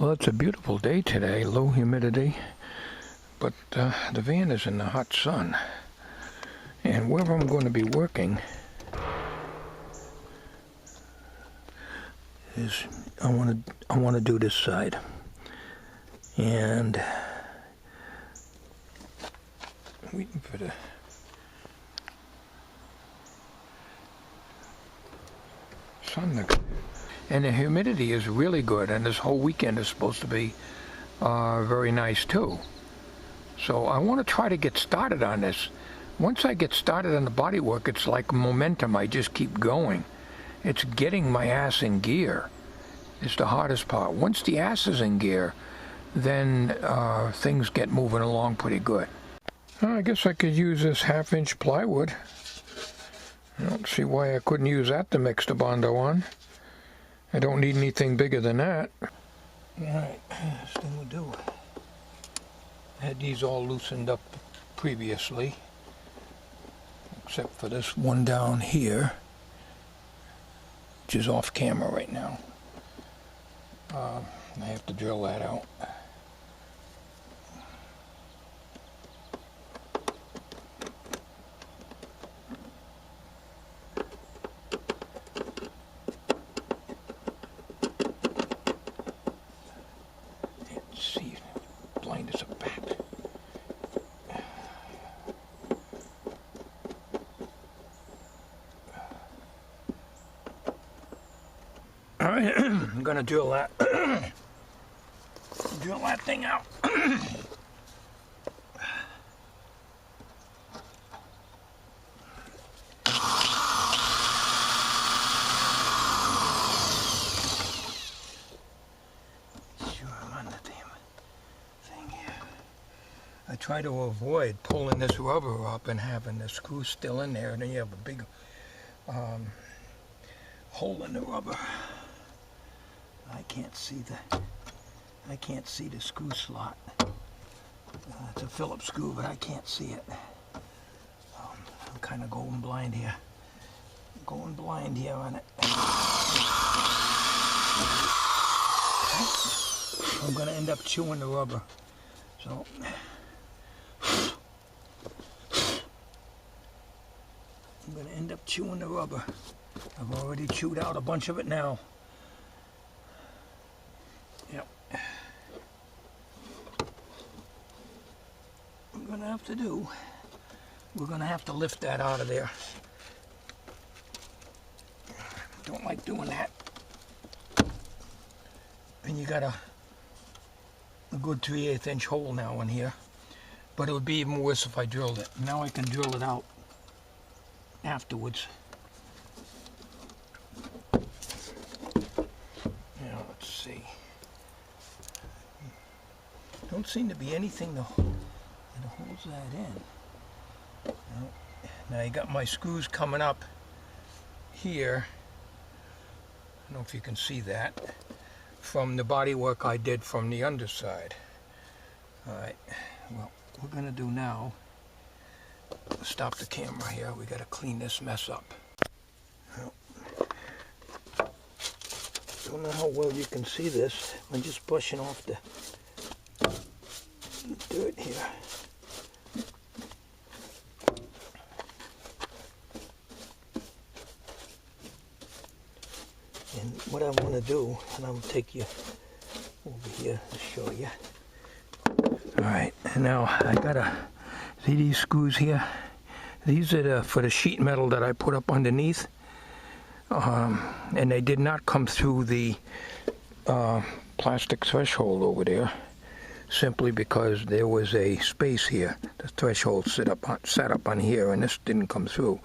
Well, it's a beautiful day today, low humidity, but the van is in the hot sun. And where I'm going to be working is I want to do this side. And waiting for the sun to come. And the humidity is really good, and this whole weekend is supposed to be very nice too. So I want to try to get started on this. Once I get started on the body work, it's like momentum. I just keep going. It's getting my ass in gear is the hardest part. Once the ass is in gear, then things get moving along pretty good. I guess I could use this 1/2-inch plywood. I don't see why I couldn't use that to mix the Bondo on. I don't need anything bigger than that. Alright, this thing will do. I had these all loosened up previously, except for this one down here, which is off camera right now. I have to drill that out. Alright, I'm gonna drill that thing out. Sure, I'm on the damn thing here. I try to avoid pulling this rubber up and having the screw still in there, and then you have a big hole in the rubber. I can't see the screw slot. It's a Phillips screw, but I can't see it. I'm kind of going blind here. On it. I'm going to end up chewing the rubber. So I'm going to end up chewing the rubber. I've already chewed out a bunch of it now. Yep. We're gonna have to lift that out of there. Don't like doing that. And you got a good 3/8 inch hole now in here. But it would be even worse if I drilled it. Now I can drill it out afterwards. Now let's see. Don't seem to be anything that holds that in. Now you got my screws coming up here. I don't know if you can see that from the body work I did from the underside. Alright, well, what we're gonna do now, stop the camera here. We gotta clean this mess up. Well, don't know how well you can see this. I'm just brushing off the dirt here. And what I want to do, and I'm going to take you over here to show you. Alright, and now I gotta see these screws here. These are for the sheet metal that I put up underneath. And they did not come through the plastic threshold over there, simply because there was a space here. The threshold sat up on here, and this didn't come through.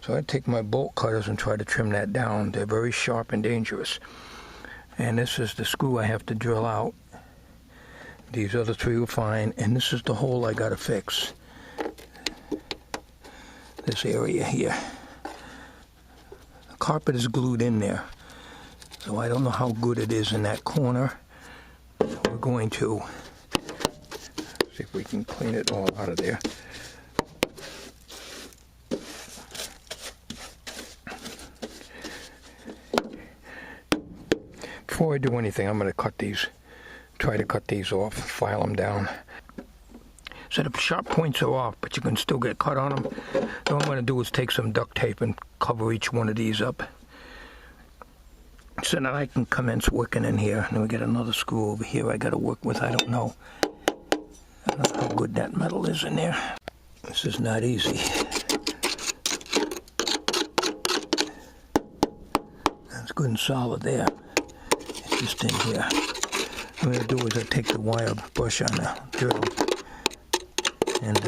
So I take my bolt cutters and try to trim that down. They're very sharp and dangerous. And this is the screw I have to drill out. These other three were fine, and this is the hole I gotta fix. This area here. The carpet is glued in there, so I don't know how good it is in that corner. We're going to see if we can clean it all out of there. Before I do anything, I'm going to cut these try to cut these off, file them down. So the sharp points are off, but you can still get cut on them. What I'm going to do is take some duct tape and cover each one of these up. So now I can commence working in here. And then we got another screw over here I got to work with. I don't know how good that metal is in there. This is not easy. That's good and solid there. It's just in here. What I'm going to do is I take the wire brush on the drill and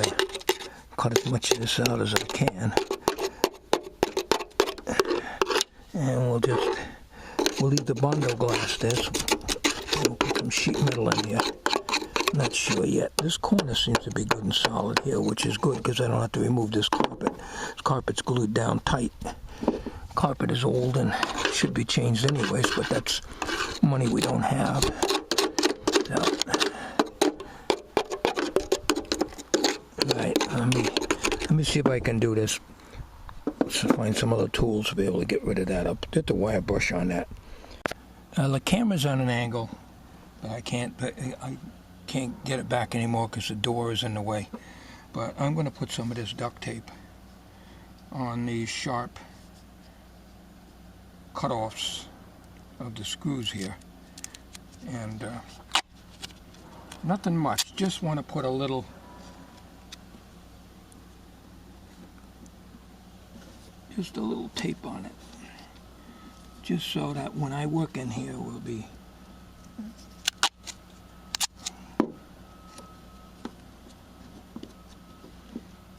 cut as much of this out as I can. And we'll leave the Bondo glass there. So we'll put some sheet metal in here. Not sure yet. This corner seems to be good and solid here, which is good because I don't have to remove this carpet. This carpet's glued down tight. Carpet is old and should be changed anyways, but that's money we don't have. So, right, let me see if I can do this. Let's find some other tools to be able to get rid of that. I'll put the wire brush on that. The camera's on an angle, but I can't get it back anymore because the door is in the way. But I'm going to put some of this duct tape on these sharp cutoffs of the screws here. And nothing much, just want to put a little tape on it, just so that when I work in here will be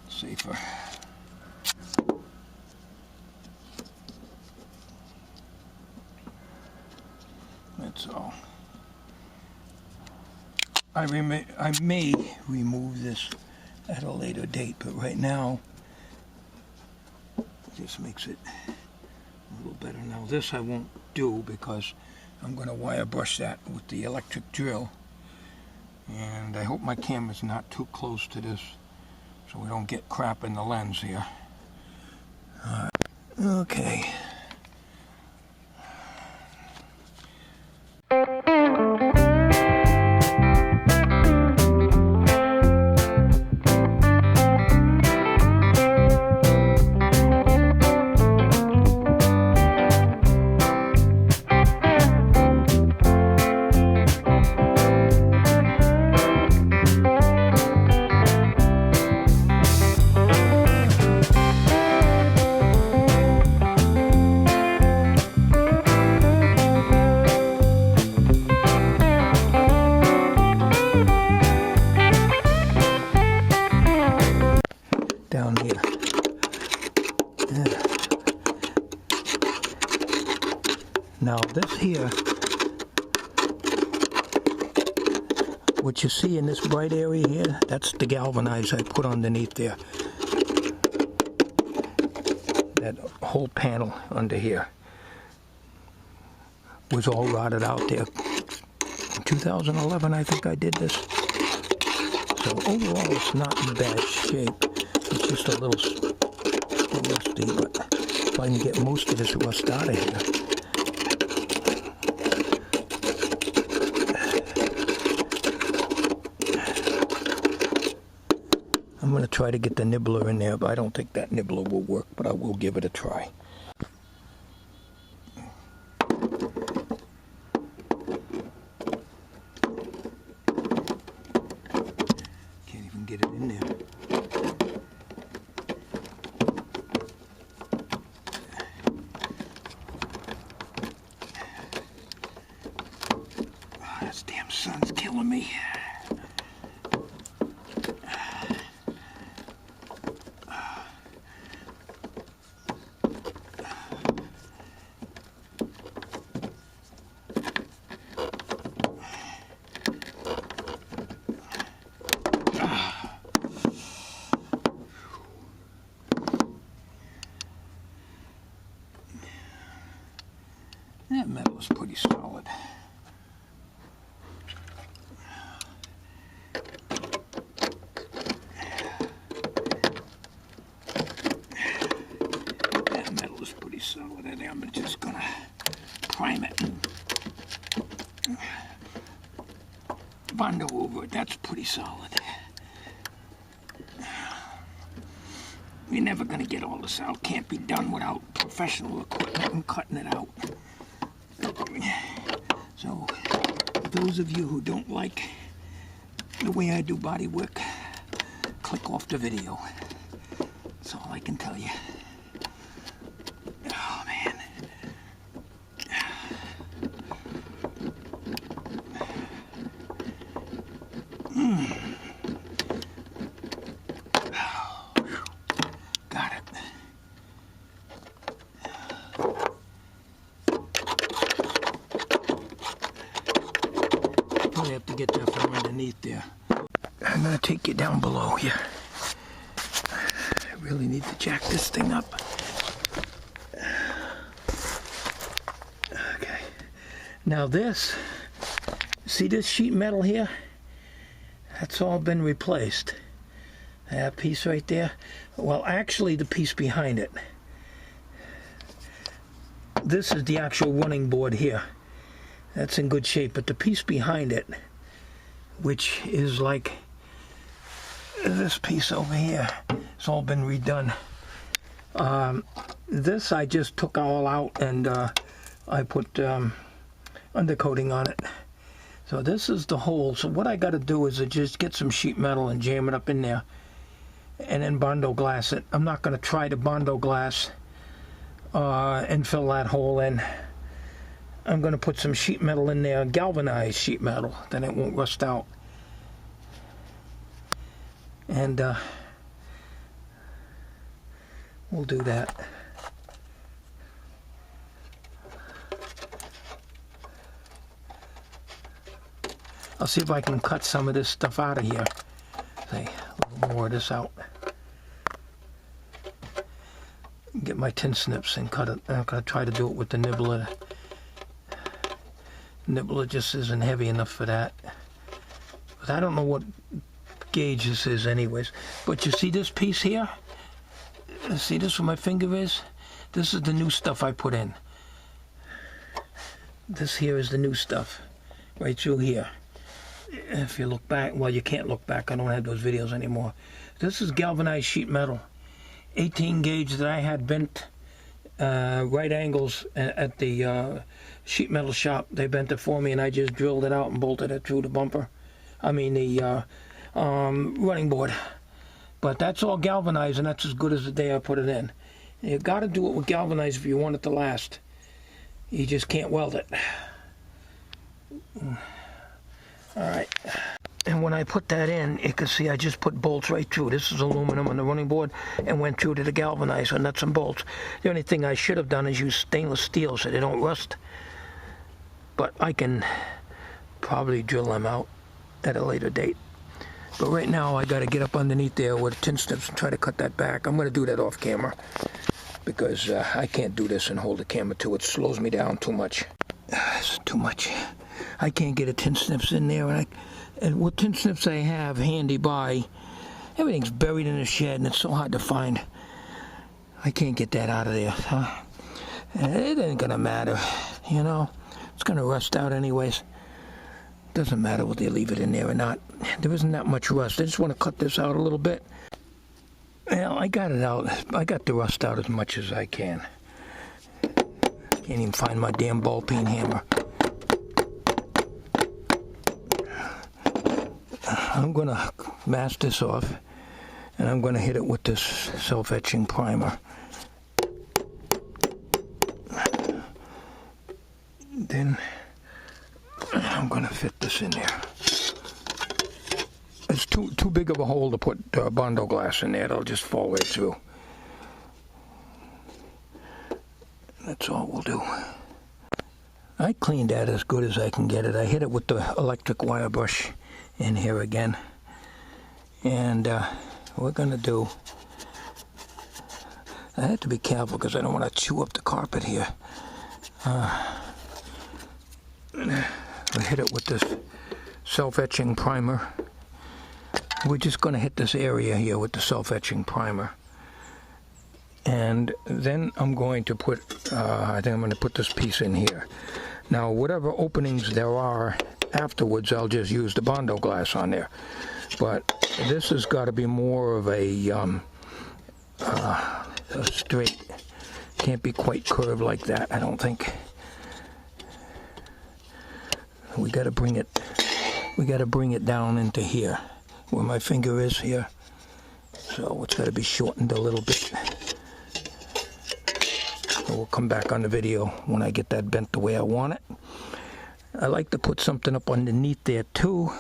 safer. That's all. I may remove this at a later date, but right now just makes it a little better. Now this I won't do because I'm going to wire brush that with the electric drill, and I hope my camera's not too close to this so we don't get crap in the lens here. Okay. Down here. Yeah. Now this here, what you see in this bright area here, that's the galvanized I put underneath there. That whole panel under here was all rotted out there. In 2011 I think I did this. So overall it's not in bad shape. It's just a little rusty, but if I can get most of this rust out of here. I'm going to try to get the nibbler in there, but I don't think that nibbler will work, but I will give it a try. Can't even get it in there. This damn sun's killing me. over it. That's pretty solid. You're never going to get all this out. Can't be done without professional equipment and cutting it out. So, those of you who don't like the way I do body work, click off the video. That's all I can tell you. Oh, man. Got it. Probably have to get that from underneath there. I'm going to take you down below here. I really need to jack this thing up. Okay. Now this, see this sheet metal here? That's all been replaced. That piece right there. Well, actually the piece behind it. This is the actual running board here. That's in good shape, but the piece behind it, which is like this piece over here, it's all been redone. This I just took all out and I put undercoating on it. So this is the hole. So what I got to do is just get some sheet metal and jam it up in there and then Bondo glass it. I'm not going to try to Bondo glass and fill that hole in. I'm going to put some sheet metal in there, galvanized sheet metal, then it won't rust out. And we'll do that. I'll see if I can cut some of this stuff out of here. Say, a little more of this out. Get my tin snips and cut it. I'm going to try to do it with the nibbler. Nibbler just isn't heavy enough for that. But I don't know what gauge this is anyways. But you see this piece here? See this where my finger is? This is the new stuff I put in. This here is the new stuff. Right through here. If you look back, well, you can't look back. I don't have those videos anymore. This is galvanized sheet metal. 18 gauge that I had bent right angles at the sheet metal shop. They bent it for me and I just drilled it out and bolted it through the bumper. I mean the running board. But that's all galvanized and that's as good as the day I put it in. You got to do it with galvanized if you want it to last. You just can't weld it. Alright. And when I put that in, you can see I just put bolts right through. This is aluminum on the running board and went through to the galvanized with nuts and bolts. The only thing I should have done is use stainless steel so they don't rust. But I can probably drill them out at a later date. But right now I got to get up underneath there with tin snips and try to cut that back. I'm going to do that off camera because I can't do this and hold the camera too. It slows me down too much. It's too much. I can't get a tin snips in there, and what tin snips I have handy by, everything's buried in the shed and it's so hard to find. I can't get that out of there. Huh? It ain't gonna matter, you know. It's gonna rust out anyways. Doesn't matter whether you leave it in there or not. There isn't that much rust. I just want to cut this out a little bit. Well, I got it out. I got the rust out as much as I can. Can't even find my damn ball peen hammer. I'm going to mask this off and I'm going to hit it with this self-etching primer. Then I'm going to fit this in there. It's too big of a hole to put Bondo glass in there. It'll just fall right through. That's all we'll do. I cleaned that as good as I can get it. I hit it with the electric wire brush in here again. And we're going to do... I have to be careful because I don't want to chew up the carpet here. We hit it with this self-etching primer. We're just going to hit this area here with the self-etching primer. And then I'm going to put, I think I'm going to put this piece in here. Now, whatever openings there are afterwards I'll just use the Bondo glass on there. But this has got to be more of a straight. Can't be quite curved like that, I don't think. We got to bring it down into here, where my finger is here. So it's got to be shortened a little bit. So we'll come back on the video when I get that bent the way I want it. I like to put something up underneath there too.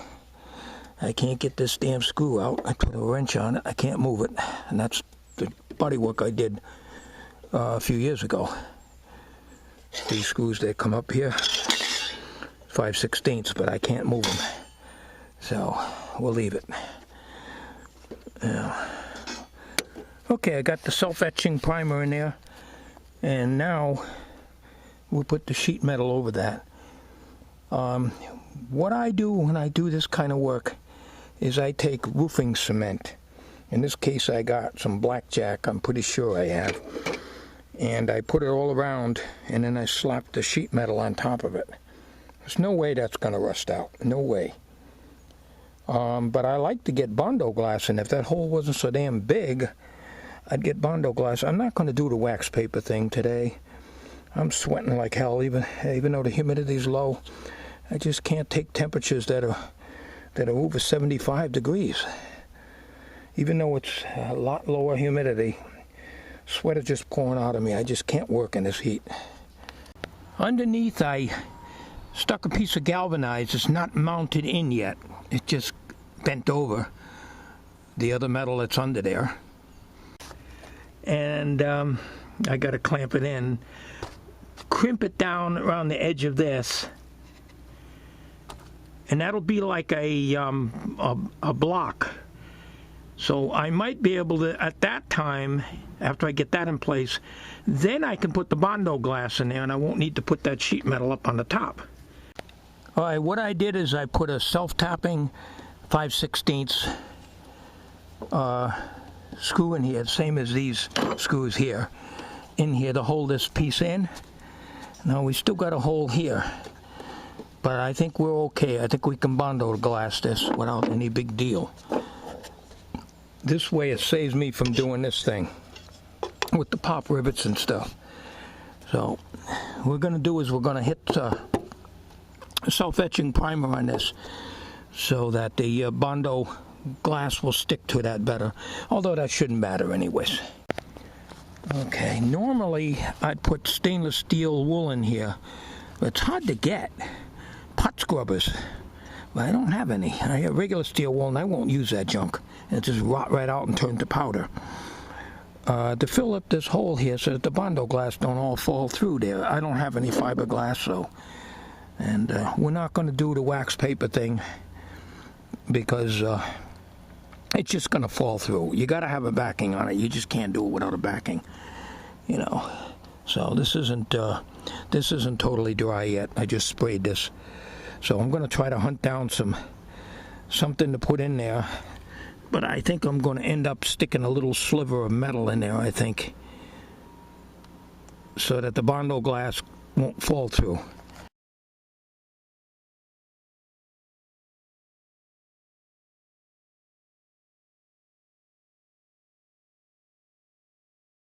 I can't get this damn screw out. I put a wrench on it. I can't move it. And that's the bodywork I did a few years ago. These screws, they come up here 5/16, but I can't move them. So we'll leave it. Okay, I got the self-etching primer in there. And now we'll put the sheet metal over that. What I do when I do this kind of work is I take roofing cement. In this case I got some blackjack, I'm pretty sure I have. And I put it all around, and then I slap the sheet metal on top of it. There's no way that's going to rust out. No way. But I like to get Bondo glass, and if that hole wasn't so damn big, I'd get Bondo glass. I'm not going to do the wax paper thing today. I'm sweating like hell, even though the humidity's low. I just can't take temperatures that are over 75 degrees. Even though it's a lot lower humidity, sweat is just pouring out of me. I just can't work in this heat. Underneath, I stuck a piece of galvanized. It's not mounted in yet. It just bent over the other metal that's under there. And I got to clamp it in, crimp it down around the edge of this, and that'll be like a block. So I might be able to, at that time, after I get that in place, then I can put the Bondo glass in there, and I won't need to put that sheet metal up on the top. All right, what I did is I put a self-tapping 5/16 screw in here, same as these screws here, in here to hold this piece in. Now we still got a hole here, but I think we're okay. I think we can Bondo glass this without any big deal. This way it saves me from doing this thing with the pop rivets and stuff. So what we're going to do is we're going to hit self-etching primer on this so that the Bondo glass will stick to that better, although that shouldn't matter anyways. Okay, normally I'd put stainless steel wool in here, but it's hard to get. Pot scrubbers, but I don't have any. I have regular steel wool and I won't use that junk. It just rot right out and turn to powder. To fill up this hole here so that the Bondo glass don't all fall through there, I don't have any fiberglass, so. And we're not going to do the wax paper thing because it's just going to fall through. You got to have a backing on it. You just can't do it without a backing, you know. So this isn't totally dry yet. I just sprayed this. So I'm going to try to hunt down something to put in there. But I think I'm going to end up sticking a little sliver of metal in there, I think, so that the Bondo glass won't fall through.